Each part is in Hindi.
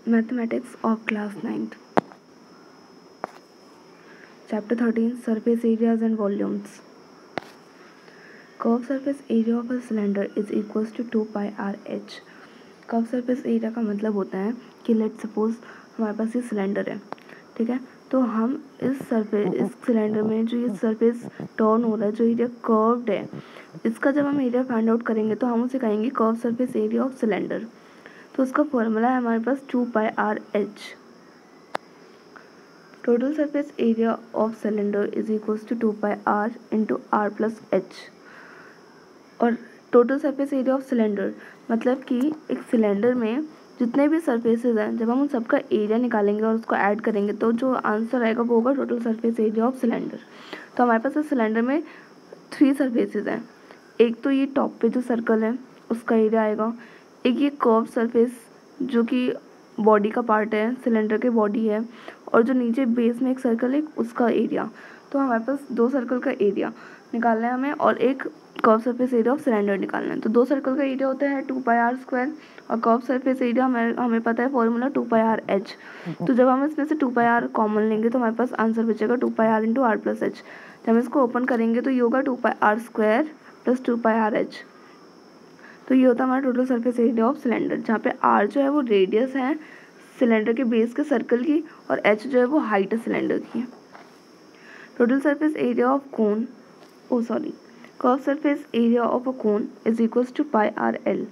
Mathematics of class 9th. Chapter 13 Surface areas and volumes. Curved surface area of a cylinder is equals to 2 pi r h. Curve surface area का मतलब होता है कि लेट सपोज हमारे पास ये सिलेंडर है, ठीक है। तो हम इस सिलेंडर में जो ये सरफेस टर्न हो रहा है, जो एरिया कर्व्ड है, इसका जब हम एरिया फाइंड आउट करेंगे तो हम उसे कहेंगे curve surface area of cylinder. तो उसका फॉर्मूला है हमारे पास 2 pi r h. Total surface area of cylinder is equals to 2 pi r into r plus h. और total surface area of cylinder मतलब कि एक सिलेंडर में जितने भी सरफेसेस हैं, जब हम उन सबका एरिया निकालेंगे और उसको ऐड करेंगे तो जो आंसर आएगा वो होगा total surface area of cylinder. तो हमारे पास इस सिलेंडर में 3 सरफेसेस हैं। एक तो ये टॉप पे जो सर्कल है उसका एरिया आएगा, एक ये कर्व सरफेस जो कि बॉडी का पार्ट है, सिलेंडर के बॉडी है, और जो नीचे बेस में एक सर्कल है उसका एरिया। तो हमारे पास 2 सर्कल का एरिया निकालना है हमें और एक curve surface area of cylinder निकालना है। तो 2 सर्कल का एरिया होता है 2 पाई आर स्क्वायर और कर्व सरफेस एरिया हमें पता है फॉर्मूला 2 पाई आर एच। तो जब हम इसमें से 2 पाई आर कॉमन लेंगे तो हमारे पास आंसर बचेगा 2 pi R into R plus H. जब हम इसको ओपन करेंगे तो ये होगा 2 pi R square plus 2 pi R H. तो ये होता है हमारा total surface area of cylinder, जहाँ पे आर जो है वो रेडियस है सिलेंडर के बेस के सर्कल की और एच जो है वो हाइट है सिलेंडर की। Total surface area of cone curve surface area of a cone is equals to pi are L.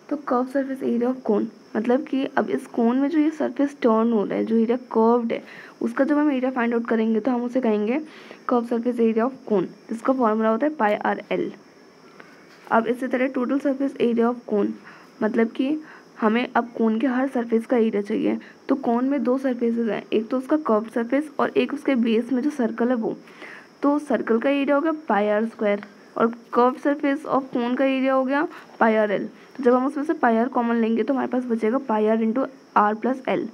तो curve surface area of cone मतलब कि अब इस कोन में जो ये सरफेस टर्न हो रहा है, जो एरिया कर्व्ड है, उसका जब हम एरिया फाइंड आउट करेंगे तो हम उसे कहेंगे कर्व सरफेस एरिया ऑफ कोन, जिसका फॉर्मूला होता है पाई आर एल। अब इसी तरह total surface area of cone मतलब कि हमें अब कोन के हर सरफेस का एरिया चाहिए। तो कोन में 2 सरफेसेस हैं, एक तो उसका कर्व सरफेस और एक उसके बेस में जो सर्कल है वो। तो सर्कल का एरिया हो गया पाई आर स्क्वायर और कर्व सरफेस ऑफ कोन का एरिया हो गया पाई आर एल। तो जब हम उसमें से पाई आर कॉमन लेंगे तो हमारे पास बचेगा pi R into R plus L,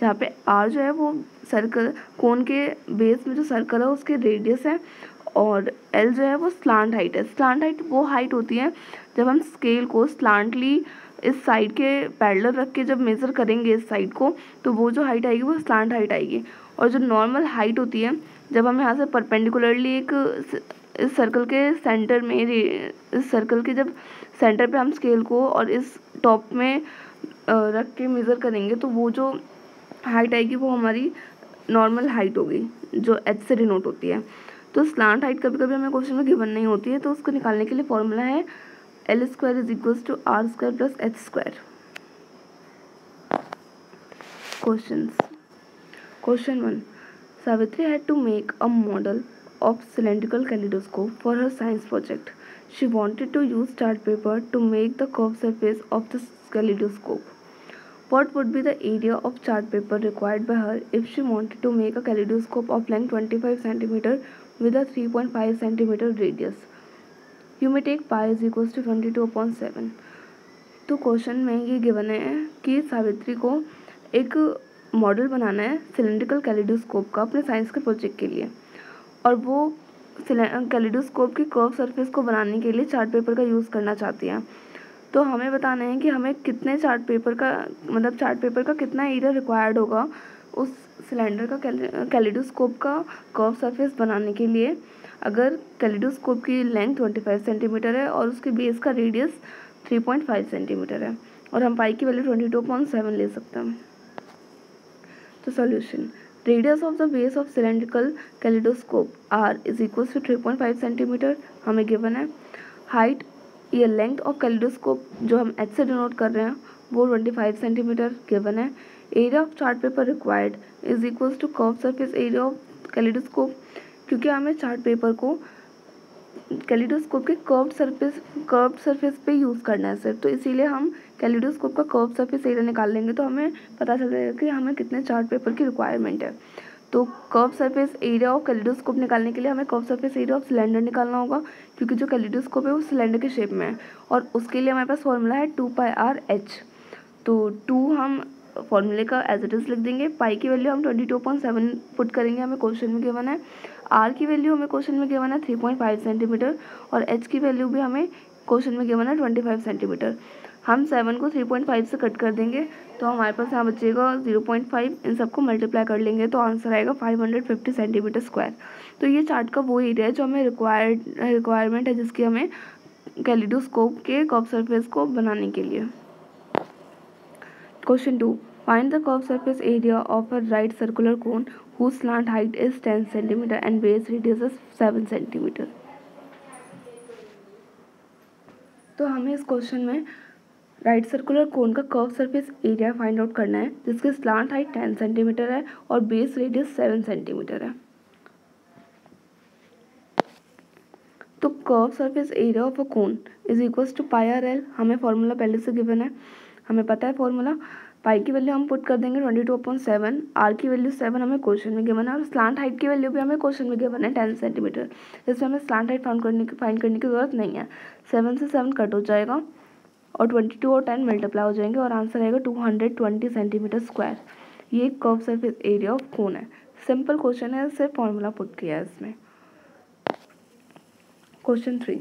जहाँ पे आर जो है वो सर्कल कोन के बेस में जो सर्कल है उसके रेडियस है और एल जो है वो स्लांट हाइट है। स्लांट हाइट वो हाइट होती है जब हम स्केल को स्लांटली इस साइड के पैरेलल रख के जब मेज़र करेंगे इस साइड को तो वो जो हाइट आएगी वो स्लांट हाइट आएगी। और जो नॉर्मल हाइट होती है जब हम यहाँ से परपेंडिकुलरली एक इस सर्कल के सेंटर में इस सर्कल के जब सेंटर पे हम स्केल को और इस टॉप में रख के मेज़र करेंगे तो वो जो हाइट आएगी वो हमारी नॉर्मल हाइट होगी जो एच से डिनोट होती है। तो स्लांट हाइट कभी कभी हमें क्वेश्चन में गिवन नहीं होती है, तो उसको निकालने के लिए फॉर्मूला है l square is equals to r square plus h square. Question 1. Savitri had to make a model of cylindrical kaleidoscope for her science project. She wanted to use chart paper to make the curved surface of the kaleidoscope. What would be the area of chart paper required by her if she wanted to make a kaleidoscope of length 25 cm with a 3.5 cm radius? You may take pi is equals to 22/7. तो क्वेश्चन में ये गिवन है कि सावित्री को एक मॉडल बनाना है सिलेंड्रिकल कैलिडोस्कोप का अपने साइंस के प्रोजेक्ट के लिए, और वो कैलिडोस्कोप की कर्व सरफेस को बनाने के लिए चार्ट पेपर का यूज़ करना चाहती हैं। तो हमें बताना है कि हमें कितने चार्ट पेपर का कितना एरिया रिक्वायर्ड होगा उस सिलेंडर का कैलिडोस्कोप का कर्व सरफेस बनाने के लिए। अगर कैलिडोस्कोप की लेंथ 25 सेंटीमीटर है और उसके बेस का रेडियस 3.5 सेंटीमीटर है और हम पाई की वैल्यू 22.7 ले सकते हैं। तो solution, radius of the base of cylindrical kaleidoscope r is equals to 3.5 centimetre हमें गिवन है। हाइट या लेंथ ऑफ कैलिडोस्कोप जो हम एच से डिनोट कर रहे हैं वो 25 सेंटीमीटर गिवन है। Area of chart paper required is equals to curve surface area of kaleidoscope, क्योंकि हमें चार्ट पेपर को कैलिडोस्कोप के कर्व्ड सरफेस पे यूज़ करना है सर, तो इसीलिए हम कैलिडोस्कोप का कर्व सरफेस एरिया निकाल लेंगे तो हमें पता चल जाएगा कि हमें कितने चार्ट पेपर की रिक्वायरमेंट है। तो curve surface area of kaleidoscope निकालने के लिए हमें curve surface area of cylinder निकालना होगा, क्योंकि जो कैलिडोस्कोप है वो सिलेंडर के शेप में है और उसके लिए हमारे पास फॉर्मूला है 2 पाई आर एच। तो 2 हम फॉर्मूले का एज इट इज़ लिख देंगे, पाई की वैल्यू हम 22.7 पुट करेंगे, हमें क्वेश्चन में गिवन है। आर की वैल्यू हमें क्वेश्चन में गिवन है 3.5 सेंटीमीटर और एच की वैल्यू भी हमें क्वेश्चन में गिवन है 25 सेंटीमीटर। हम 7 को 3.5 से कट कर देंगे तो हमारे पास यहाँ बचेगा 0.5, इन सबको मल्टीप्लाई कर लेंगे तो आंसर आएगा 550 सेंटीमीटर स्क्वायर। तो ये चार्ट का वो एरिया है जो हमें रिक्वायरमेंट है, जिसकी हमें कैलिडोस्कोप के कर्व सरफेस को बनाने के लिए। Question 2, find the curve surface area of a right circular cone whose slant height is 10 cm and base radius is 7 cm। तो हमें इस क्वेश्चन में राइट सर्कुलर कोन का curve surface area find out करना है, जिसकी स्लांट हाइट 10 सेंटीमीटर है और बेस रेडियस 7 सेंटीमीटर है। तो curve surface area of a cone is equals to pi are l. हमें फॉर्मूला पहले से गिवन है, हमें पता है फॉर्मूला। पाई की वैल्यू हम पुट कर देंगे 22/7, आर की वैल्यू 7 हमें क्वेश्चन में गिवन है, और स्लांट हाइट की वैल्यू भी हमें क्वेश्चन में गिवन है 10 सेंटीमीटर। इसमें हमें स्लांट हाइट फाइंड करने की ज़रूरत नहीं है। 7 से 7 कट हो जाएगा और 22 और 10 मल्टीप्लाई हो जाएंगे और आंसर आएगा 220 सेंटीमीटर स्क्वायर। ये curve surface area of cone है। सिंपल क्वेश्चन है, सिर्फ फॉर्मूला पुट किया है इसमें। Question 3,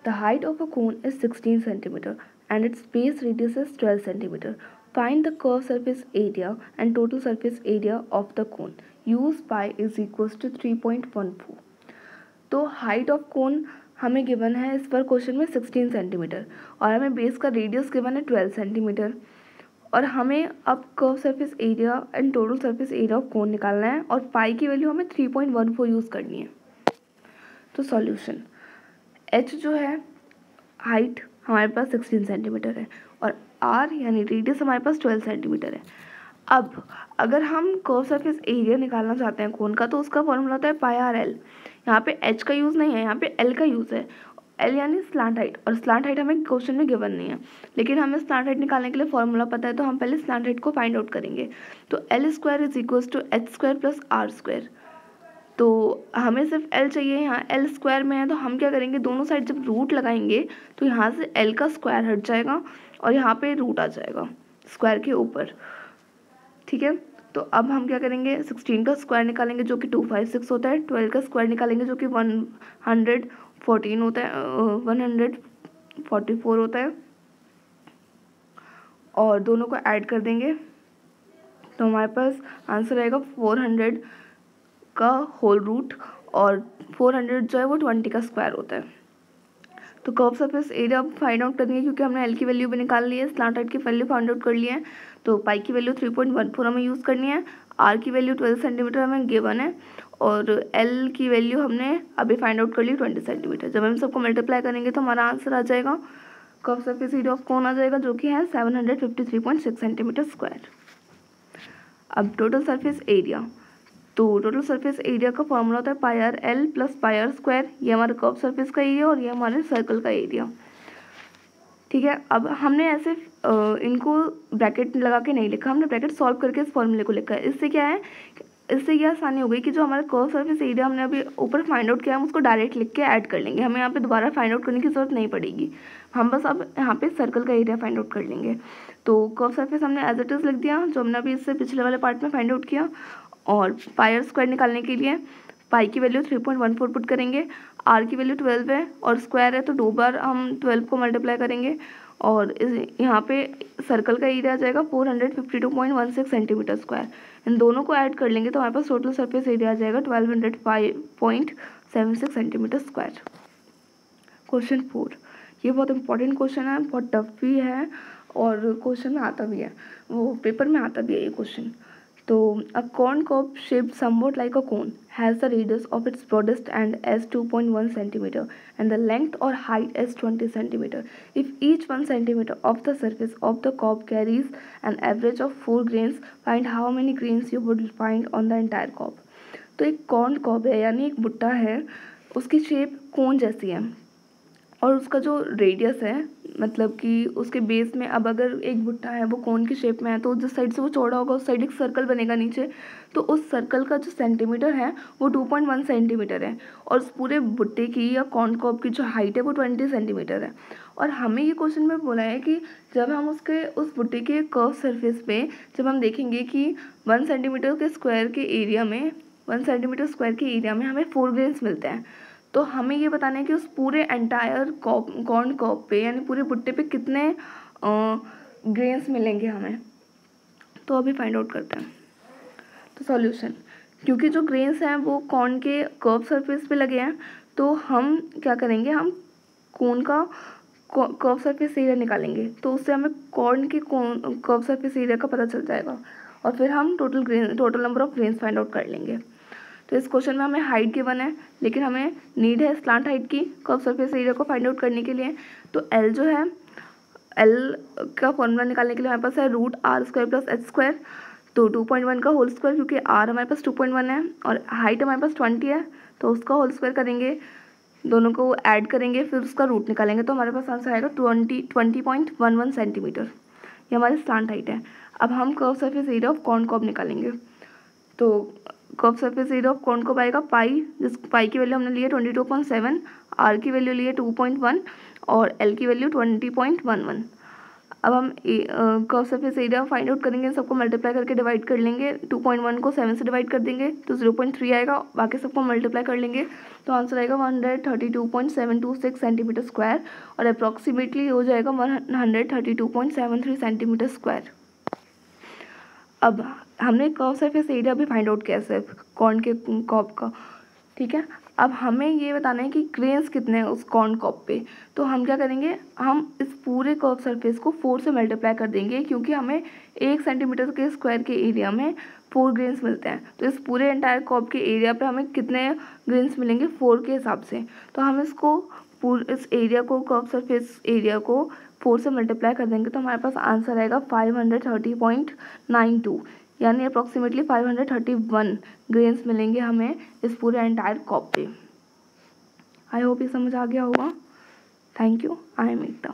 the height of a cone is 16 centimetre and its base radius is 12 cm. Find the curved surface area and total surface area of the cone. Use pi is equals to 3.14. तो हाइट ऑफ कोन हमें गिवन है इस पर क्वेश्चन में 16 सेंटीमीटर और हमें बेस का रेडियस गिवन है 12 सेंटीमीटर, और हमें अब curve surface area and total surface area of कोन निकालना है और पाई की वैल्यू हमें 3.14 यूज़ करनी है। तो सॉल्यूशन, एच जो है हाइट हमारे पास 16 सेंटीमीटर है और आर यानी रेडियस हमारे पास 12 सेंटीमीटर है। अब अगर हम कर्व सरफेस एरिया निकालना चाहते हैं कोन का तो उसका फॉर्मूला होता है पाई आर एल। यहाँ पे एच का यूज़ नहीं है, यहाँ पे एल का यूज़ है। एल यानी स्लांट हाइट, और स्लांट हाइट हमें क्वेश्चन में गिवन नहीं है, लेकिन हमें स्लांट हाइट निकालने के लिए फॉर्मूला पता है, तो हम पहले स्लांट हाइट को फाइंड आउट करेंगे। तो l square is equals to h square plus r square. तो हमें सिर्फ एल चाहिए, यहाँ एल स्क्वायर में है, तो हम क्या करेंगे, दोनों साइड जब रूट लगाएंगे तो यहाँ से एल का स्क्वायर हट जाएगा और यहाँ पे रूट आ जाएगा स्क्वायर के ऊपर। ठीक है, तो अब हम क्या करेंगे, 16 का स्क्वायर निकालेंगे जो कि 256 होता है, 12 का स्क्वायर निकालेंगे जो कि 114 होता है, 144 होता है, और दोनों को ऐड कर देंगे तो हमारे पास आंसर आएगा 400 का होल रूट, और 400 जो है वो 20 का स्क्वायर होता है। तो कर्व सरफेस एरिया अब फाइंड आउट करनी है, क्योंकि हमने एल की वैल्यू भी निकाल ली है, स्लांट हाइट की वैल्यू फाइंड आउट कर ली है। तो पाई की वैल्यू 3.14 हमें यूज़ करनी है, आर की वैल्यू 12 सेंटीमीटर हमें गिवन है, और एल की वैल्यू हमने अभी फाइंड आउट कर ली 20 सेंटीमीटर। जब हम सबको मल्टीप्लाई करेंगे तो हमारा आंसर आ जाएगा, curve surface area of cone आ जाएगा जो कि है 753.6 सेंटीमीटर स्क्वायर। अब टोटल सरफेस एरिया, तो टोटल सरफेस एरिया का फॉर्मूला होता है pi are L plus pi R square. ये हमारे कर्व सरफेस का एरिया और ये हमारे सर्कल का एरिया। ठीक है, अब हमने ऐसे इनको ब्रैकेट लगा के नहीं लिखा, हमने ब्रैकेट सॉल्व करके इस फॉर्मूले को लिखा है। इससे क्या है, इससे ये आसानी हो गई कि जो हमारा कर्व सरफेस एरिया हमने अभी ऊपर फाइंड आउट किया हम उसको डायरेक्ट लिख के ऐड कर लेंगे, हमें यहाँ पे दोबारा फाइंड आउट करने की ज़रूरत नहीं पड़ेगी। हम बस अब यहाँ पे सर्कल का एरिया फाइंड आउट कर लेंगे। तो कर्व सरफेस हमने एज इट इज़ लिख दिया जो हमने अभी इससे पिछले वाले पार्ट में फाइंड आउट किया, और पाई आर स्क्वायर निकालने के लिए पाई की वैल्यू 3.14 पुट करेंगे, आर की वैल्यू 12 है और स्क्वायर है तो 2 बार हम 12 को मल्टीप्लाई करेंगे, और यहाँ पे सर्कल का एरिया आ जाएगा 452.16 सेंटीमीटर स्क्वायर। इन दोनों को ऐड कर लेंगे तो हमारे पास टोटल सरफेस एरिया आ जाएगा 1205.76 सेंटीमीटर स्क्वायर। क्वेश्चन 4, ये बहुत इंपॉर्टेंट क्वेश्चन है, बहुत टफ भी है और क्वेश्चन में आता भी है, वो पेपर में आता भी है ये क्वेश्चन। तो a corn cob shaped somewhat like a cone has the radius of its broadest end as 2.1 centimeter and the length or height as 20 centimeter. If each 1 centimeter of the surface of the cob carries an average of 4 grains, find how many grains you would find on the entire cob. तो एक कॉर्न कॉब है यानी एक भुट्टा है, उसकी शेप कोन जैसी है और उसका जो रेडियस है मतलब कि उसके बेस में, अब अगर एक भुट्टा है वो कोन की शेप में है तो जिस साइड से वो चौड़ा होगा उस साइड एक सर्कल बनेगा नीचे, तो उस सर्कल का जो सेंटीमीटर है वो 2.1 सेंटीमीटर है और उस पूरे भुट्टे की या कॉर्न कॉब की जो हाइट है वो 20 सेंटीमीटर है। और हमें ये क्वेश्चन में बोला है कि जब हम उस भुट्टे के कर्व सरफेस पे जब हम देखेंगे कि 1 सेंटीमीटर स्क्वायर के एरिया में हमें 4 ग्रेन्स मिलते हैं, तो हमें ये बताना है कि उस पूरे एंटायर कॉर्न कॉब पे यानी पूरे भुट्टे पे कितने ग्रेन्स मिलेंगे हमें। तो अभी फाइंड आउट करते हैं। तो सॉल्यूशन, क्योंकि जो ग्रेन्स हैं वो कॉर्न के कर्व सरफेस पे लगे हैं, तो हम क्या करेंगे, हम कोन का कर्व सरफेस एरिया निकालेंगे, तो उससे हमें कॉर्न के कर्व सरफेस एरिया का पता चल जाएगा और फिर हम total number of grains find out कर लेंगे। तो इस क्वेश्चन में हमें हाइट गिवन है, लेकिन हमें नीड है स्लांट हाइट की कर्व सरफेस एरिया को फाइंड आउट करने के लिए। तो एल जो है, एल का फॉर्मूला निकालने के लिए हमारे पास है √r² + h²। तो 2.1 का होल स्क्वायर, क्योंकि r हमारे पास 2.1 है और हाइट हमारे पास 20 है, तो उसका होल स्क्वायर करेंगे, दोनों को ऐड करेंगे, फिर उसका रूट निकालेंगे, तो हमारे पास आंसर आएगा 20.11 सेंटीमीटर। ये हमारी स्लांट हाइट है। अब हम curve surface area of corn को अब निकालेंगे। तो curve surface area of corn को आएगा पाई, जिस पाई की वैल्यू हमने ली है 22.7, आर की वैल्यू ली है 2.1 और एल की वैल्यू 20.11। अब हम curve surface area find out करेंगे, सबको मल्टीप्लाई करके डिवाइड कर लेंगे। 2.1 को 7 से डिवाइड कर देंगे तो 0.3 आएगा, बाकी सबको मल्टीप्लाई कर लेंगे तो आंसर आएगा 132.726 सेंटीमीटर स्क्वायर और अप्रॉक्सीमेटली हो जाएगा 132.73 सेंटीमीटर स्क्वायर। अब हमने कर्व सरफेस एरिया भी फाइंड आउट किया सिर्फ कॉर्न के कॉर्ब का, ठीक है। अब हमें ये बताना है कि ग्रेन्स कितने हैं उस कॉर्न कॉर्ब पे। तो हम क्या करेंगे, हम इस पूरे कर्व सरफेस को 4 से मल्टीप्लाई कर देंगे, क्योंकि हमें 1 सेंटीमीटर के स्क्वायर के एरिया में 4 ग्रेन्स मिलते हैं। तो इस पूरे एंटायर कॉर्ब के एरिया पे हमें कितने ग्रेन्स मिलेंगे 4 के हिसाब से। तो हम इसको इस एरिया को, कर्व सरफेस एरिया को 4 से मल्टीप्लाई कर देंगे तो हमारे पास आंसर आएगा 530.92, यानी अप्रॉक्सीमेटली 531 ग्रेन्स मिलेंगे हमें इस पूरे एंटायर कॉर्ब पे। आई होप ये समझ आ गया होगा। Thank you. I am Ekta.